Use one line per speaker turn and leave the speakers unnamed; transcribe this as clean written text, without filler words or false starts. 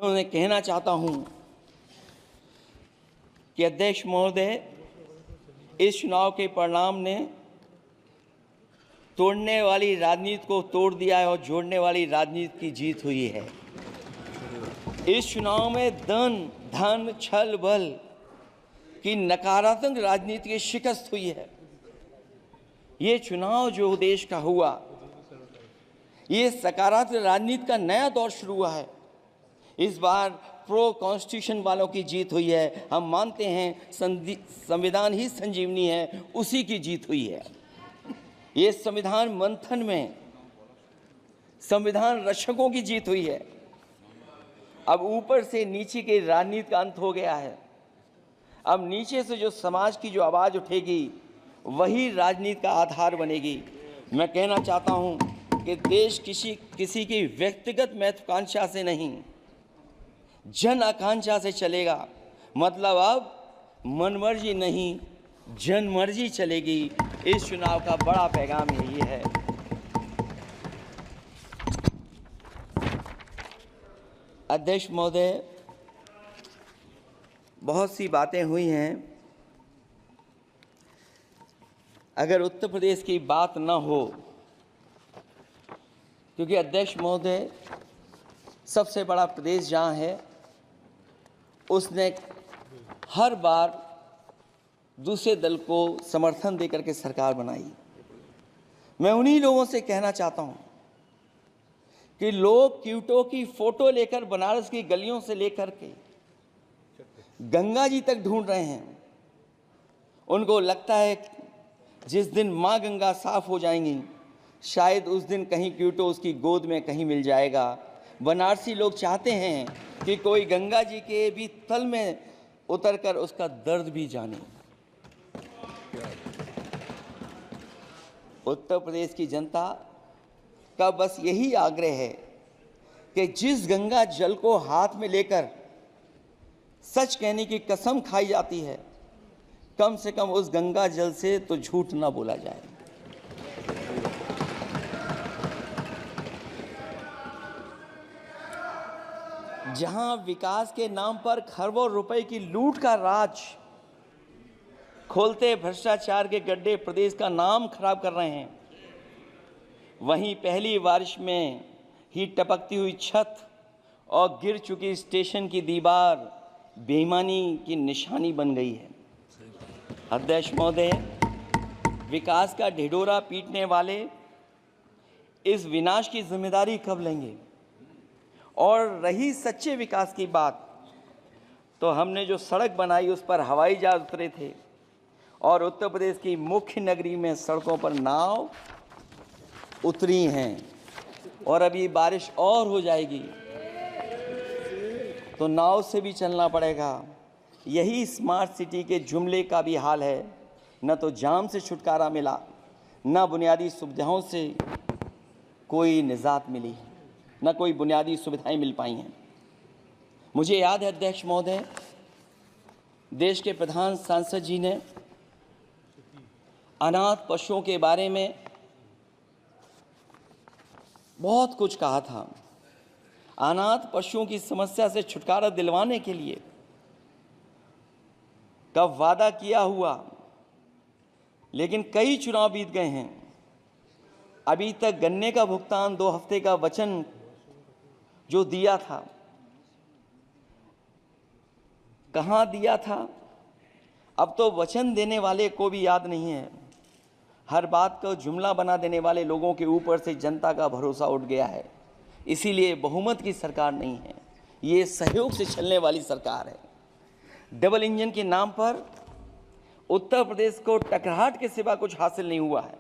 मैं कहना चाहता हूं कि अध्यक्ष महोदय, इस चुनाव के परिणाम ने तोड़ने वाली राजनीति को तोड़ दिया है और जोड़ने वाली राजनीति की जीत हुई है। इस चुनाव में धन छल बल की नकारात्मक राजनीति की शिकस्त हुई है। ये चुनाव जो देश का हुआ, ये सकारात्मक राजनीति का नया दौर शुरू हुआ है। इस बार प्रो कॉन्स्टिट्यूशन वालों की जीत हुई है। हम मानते हैं संविधान ही संजीवनी है, उसी की जीत हुई है। ये संविधान मंथन में संविधान रक्षकों की जीत हुई है। अब ऊपर से नीचे की राजनीति का अंत हो गया है। अब नीचे से जो समाज की जो आवाज़ उठेगी वही राजनीति का आधार बनेगी। मैं कहना चाहता हूं कि देश किसी की व्यक्तिगत महत्वाकांक्षा से नहीं, जन आकांक्षा से चलेगा। मतलब अब मनमर्जी नहीं, जनमर्जी चलेगी। इस चुनाव का बड़ा पैगाम यही है। अध्यक्ष महोदय, बहुत सी बातें हुई हैं। अगर उत्तर प्रदेश की बात न हो, क्योंकि अध्यक्ष महोदय सबसे बड़ा प्रदेश जहाँ है, उसने हर बार दूसरे दल को समर्थन देकर के सरकार बनाई। मैं उन्हीं लोगों से कहना चाहता हूँ कि लोग क्यूटो की फोटो लेकर बनारस की गलियों से लेकर के गंगा जी तक ढूंढ रहे हैं। उनको लगता है जिस दिन माँ गंगा साफ हो जाएंगी, शायद उस दिन कहीं क्यूटो उसकी गोद में कहीं मिल जाएगा। बनारसी लोग चाहते हैं कि कोई गंगा जी के भी तल में उतरकर उसका दर्द भी जाने। उत्तर प्रदेश की जनता का बस यही आग्रह है कि जिस गंगा जल को हाथ में लेकर सच कहने की कसम खाई जाती है, कम से कम उस गंगा जल से तो झूठ ना बोला जाए। जहां विकास के नाम पर खरबों रुपए की लूट का राज खोलते भ्रष्टाचार के गड्ढे प्रदेश का नाम खराब कर रहे हैं, वहीं पहली बारिश में ही टपकती हुई छत और गिर चुकी स्टेशन की दीवार बेईमानी की निशानी बन गई है। अध्यक्ष महोदय, विकास का ढिढोरा पीटने वाले इस विनाश की जिम्मेदारी कब लेंगे? और रही सच्चे विकास की बात, तो हमने जो सड़क बनाई उस पर हवाई जहाज उतरे थे और उत्तर प्रदेश की मुख्य नगरी में सड़कों पर नाव उतरी हैं। और अभी बारिश और हो जाएगी तो नाव से भी चलना पड़ेगा। यही स्मार्ट सिटी के जुमले का भी हाल है। न तो जाम से छुटकारा मिला, न बुनियादी सुविधाओं से कोई निजात मिली, न कोई बुनियादी सुविधाएं मिल पाई हैं। मुझे याद है अध्यक्ष महोदय, देश के प्रधान सांसद जी ने अनाथ पशुओं के बारे में बहुत कुछ कहा था। अनाथ पशुओं की समस्या से छुटकारा दिलवाने के लिए कब वादा किया हुआ, लेकिन कई चुनाव बीत गए हैं, अभी तक गन्ने का भुगतान 2 हफ्ते का वचन जो दिया था, कहां दिया था? अब तो वचन देने वाले को भी याद नहीं है। हर बात को जुमला बना देने वाले लोगों के ऊपर से जनता का भरोसा उठ गया है। इसीलिए बहुमत की सरकार नहीं है, ये सहयोग से चलने वाली सरकार है। डबल इंजन के नाम पर उत्तर प्रदेश को टकराहट के सिवा कुछ हासिल नहीं हुआ है।